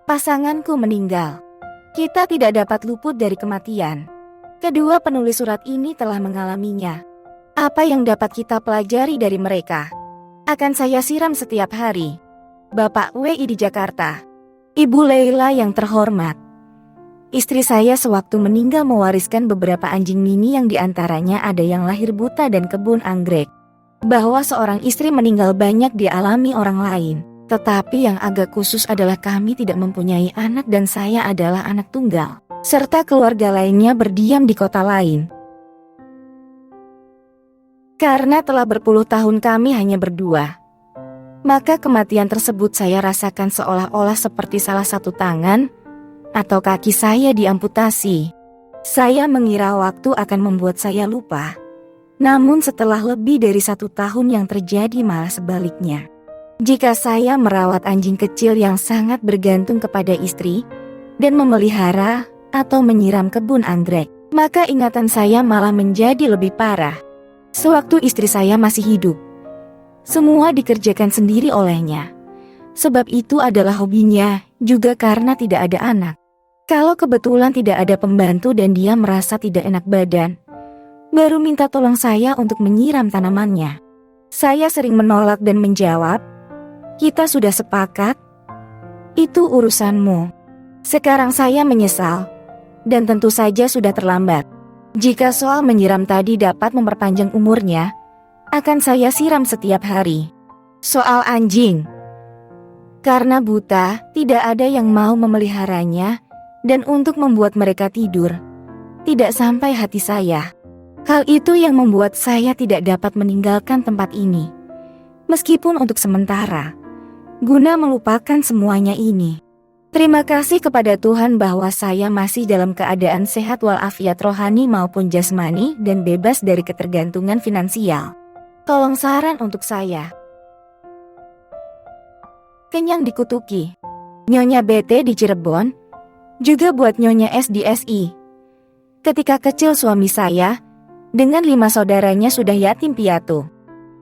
Pasanganku meninggal. Kita tidak dapat luput dari kematian. Kedua penulis surat ini telah mengalaminya. Apa yang dapat kita pelajari dari mereka? Akan saya siram setiap hari. Bapak WI di Jakarta. Ibu Leila yang terhormat. Istri saya sewaktu meninggal mewariskan beberapa anjing mini yang diantaranya ada yang lahir buta dan kebun anggrek. Bahwa seorang istri meninggal banyak dialami orang lain. Tetapi yang agak khusus adalah kami tidak mempunyai anak dan saya adalah anak tunggal. Serta keluarga lainnya berdiam di kota lain. Karena telah berpuluh tahun kami hanya berdua. Maka kematian tersebut saya rasakan seolah-olah seperti salah satu tangan atau kaki saya diamputasi. Saya mengira waktu akan membuat saya lupa. Namun setelah lebih dari 1 tahun yang terjadi malah sebaliknya. Jika saya merawat anjing kecil yang sangat bergantung kepada istri dan memelihara atau menyiram kebun anggrek, maka ingatan saya malah menjadi lebih parah. Sewaktu istri saya masih hidup, semua dikerjakan sendiri olehnya. Sebab itu adalah hobinya, juga karena tidak ada anak. Kalau kebetulan tidak ada pembantu dan dia merasa tidak enak badan, baru minta tolong saya untuk menyiram tanamannya. Saya sering menolak dan menjawab, "Kita sudah sepakat, itu urusanmu." Sekarang saya menyesal, dan tentu saja sudah terlambat. Jika soal menyiram tadi dapat memperpanjang umurnya, akan saya siram setiap hari. Soal anjing, karena buta, tidak ada yang mau memeliharanya, dan untuk membuat mereka tidur, tidak sampai hati saya. Hal itu yang membuat saya tidak dapat meninggalkan tempat ini, meskipun untuk sementara, guna melupakan semuanya ini. Terima kasih kepada Tuhan bahwa saya masih dalam keadaan sehat walafiat rohani maupun jasmani dan bebas dari ketergantungan finansial. Tolong saran untuk saya. Kenyang dikutuki. Nyonya BT di Cirebon, juga buat Nyonya S di SI. Ketika kecil suami saya, dengan 5 saudaranya sudah yatim piatu.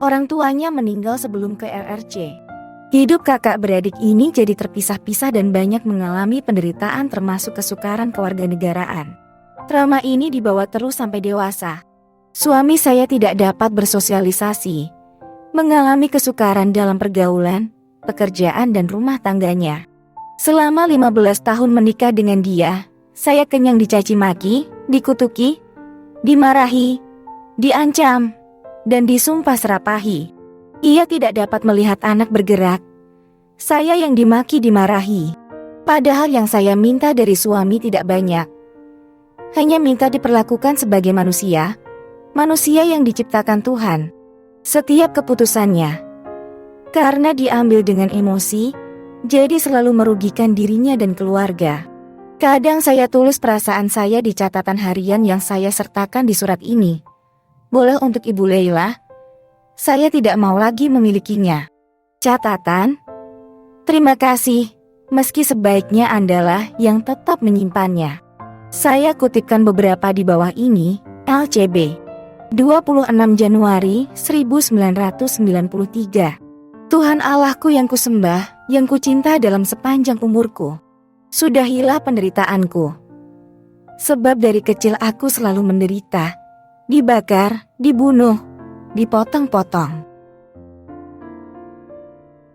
Orang tuanya meninggal sebelum ke RRC. Hidup kakak beradik ini jadi terpisah-pisah dan banyak mengalami penderitaan termasuk kesukaran kewarganegaraan. Trauma ini dibawa terus sampai dewasa. Suami saya tidak dapat bersosialisasi, mengalami kesukaran dalam pergaulan, pekerjaan dan rumah tangganya. Selama 15 tahun menikah dengan dia, saya kenyang dicaci maki, dikutuki, dimarahi, diancam, dan disumpah serapahi. Ia tidak dapat melihat anak bergerak. Saya yang dimaki dimarahi. Padahal yang saya minta dari suami tidak banyak. Hanya minta diperlakukan sebagai manusia, manusia yang diciptakan Tuhan. Setiap keputusannya, karena diambil dengan emosi, jadi selalu merugikan dirinya dan keluarga. Kadang saya tulis perasaan saya di catatan harian yang saya sertakan di surat ini. Boleh untuk Ibu Leila? Saya tidak mau lagi memilikinya. Catatan, terima kasih, meski sebaiknya Andalah yang tetap menyimpannya. Saya kutipkan beberapa di bawah ini, LCB. 26 Januari 1993. Tuhan Allahku yang kusembah, yang kucinta dalam sepanjang umurku. Sudahilah penderitaanku. Sebab dari kecil aku selalu menderita, dibakar, dibunuh, dipotong-potong.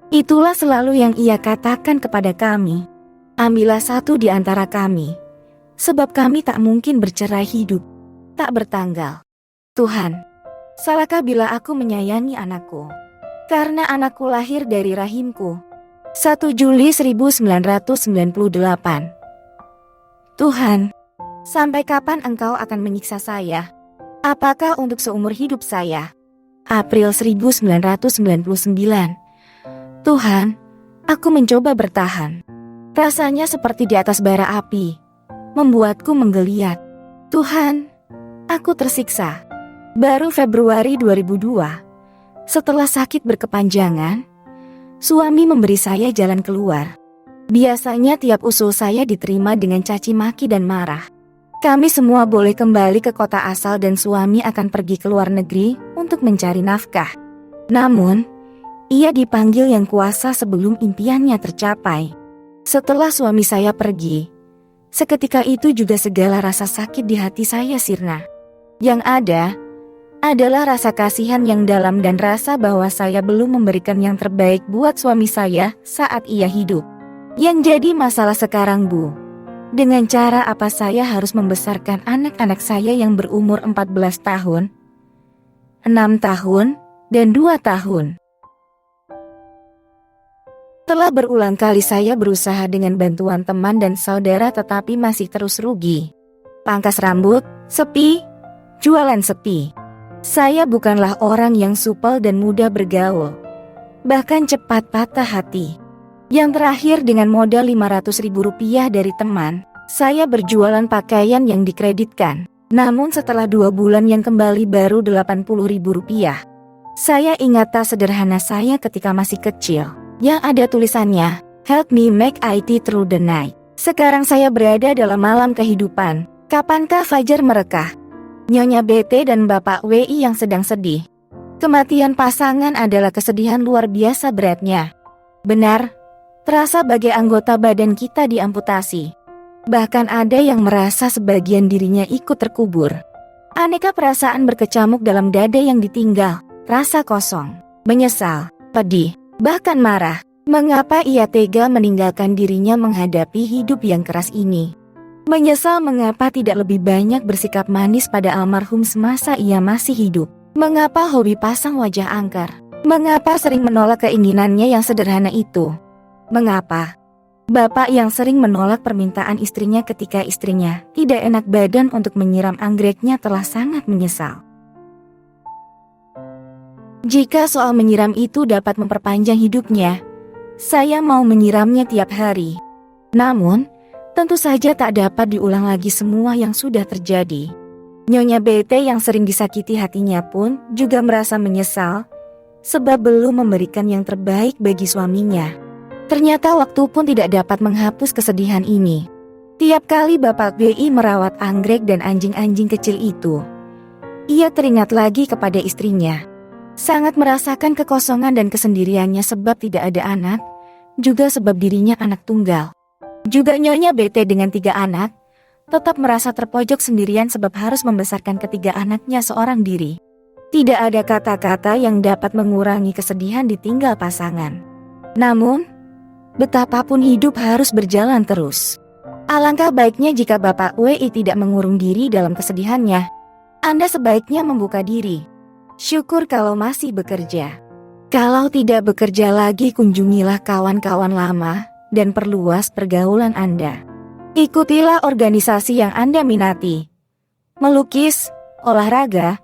Itulah selalu yang ia katakan kepada kami. Ambillah satu di antara kami, sebab kami tak mungkin bercerai hidup, tak bertanggal. Tuhan, salahkah bila aku menyayangi anakku? Karena anakku lahir dari rahimku. 1 Juli 1998. Tuhan, sampai kapan Engkau akan menyiksa saya? Apakah untuk seumur hidup saya? April 1999. Tuhan, aku mencoba bertahan. Rasanya seperti di atas bara api, membuatku menggeliat. Tuhan, aku tersiksa. Baru Februari 2002, setelah sakit berkepanjangan, suami memberi saya jalan keluar. Biasanya tiap usul saya diterima dengan caci maki dan marah. Kami semua boleh kembali ke kota asal dan suami akan pergi ke luar negeri untuk mencari nafkah. Namun, ia dipanggil Yang Kuasa sebelum impiannya tercapai. Setelah suami saya pergi, seketika itu juga segala rasa sakit di hati saya sirna. Yang ada adalah rasa kasihan yang dalam dan rasa bahwa saya belum memberikan yang terbaik buat suami saya saat ia hidup. Yang jadi masalah sekarang, Bu, dengan cara apa saya harus membesarkan anak-anak saya yang berumur 14 tahun, 6 tahun, dan 2 tahun. Telah berulang kali saya berusaha dengan bantuan teman dan saudara tetapi masih terus rugi. Pangkas rambut, sepi, jualan sepi. Saya bukanlah orang yang supel dan mudah bergaul. Bahkan cepat patah hati. Yang terakhir dengan modal Rp500.000 dari teman, saya berjualan pakaian yang dikreditkan. Namun setelah 2 bulan yang kembali baru Rp80.000. Saya ingat tas sederhana saya ketika masih kecil, yang ada tulisannya, "Help me make IT through the night." Sekarang saya berada dalam malam kehidupan. Kapankah fajar merekah? Nyonya BT dan Bapak WI yang sedang sedih. Kematian pasangan adalah kesedihan luar biasa beratnya. Benar, terasa bagai anggota badan kita diamputasi. Bahkan ada yang merasa sebagian dirinya ikut terkubur. Aneka perasaan berkecamuk dalam dada yang ditinggal. Rasa kosong, menyesal, pedih, bahkan marah. Mengapa ia tega meninggalkan dirinya menghadapi hidup yang keras ini? Menyesal mengapa tidak lebih banyak bersikap manis pada almarhum semasa ia masih hidup. Mengapa hobi pasang wajah angker? Mengapa sering menolak keinginannya yang sederhana itu? Mengapa bapak yang sering menolak permintaan istrinya ketika istrinya tidak enak badan untuk menyiram anggreknya telah sangat menyesal. Jika soal menyiram itu dapat memperpanjang hidupnya, saya mau menyiramnya tiap hari. Namun, tentu saja tak dapat diulang lagi semua yang sudah terjadi. Nyonya BT yang sering disakiti hatinya pun juga merasa menyesal, sebab belum memberikan yang terbaik bagi suaminya. Ternyata waktu pun tidak dapat menghapus kesedihan ini. Tiap kali Bapak BI merawat anggrek dan anjing-anjing kecil itu, ia teringat lagi kepada istrinya. Sangat merasakan kekosongan dan kesendiriannya sebab tidak ada anak, juga sebab dirinya anak tunggal. Juga Nyonya BT dengan 3 anak, tetap merasa terpojok sendirian sebab harus membesarkan ketiga anaknya seorang diri. Tidak ada kata-kata yang dapat mengurangi kesedihan ditinggal pasangan. Namun, betapapun hidup harus berjalan terus. Alangkah baiknya jika Bapak WI tidak mengurung diri dalam kesedihannya. Anda sebaiknya membuka diri. Syukur kalau masih bekerja. Kalau tidak bekerja lagi, kunjungilah kawan-kawan lama dan perluas pergaulan Anda. Ikutilah organisasi yang Anda minati. Melukis, olahraga,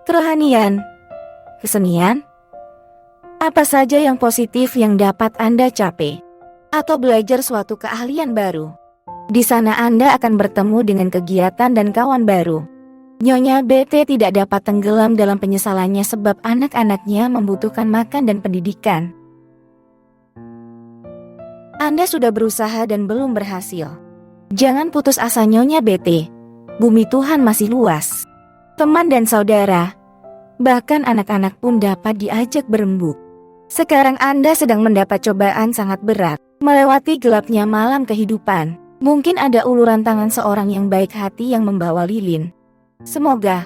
kerohanian, kesenian, apa saja yang positif yang dapat Anda capai. Atau belajar suatu keahlian baru. Di sana Anda akan bertemu dengan kegiatan dan kawan baru. Nyonya BT tidak dapat tenggelam dalam penyesalannya sebab anak-anaknya membutuhkan makan dan pendidikan. Anda sudah berusaha dan belum berhasil. Jangan putus asa Nyonya BT. Bumi Tuhan masih luas. Teman dan saudara, bahkan anak-anak pun dapat diajak berembuk. Sekarang Anda sedang mendapat cobaan sangat berat. Melewati gelapnya malam kehidupan. Mungkin ada uluran tangan seorang yang baik hati yang membawa lilin. Semoga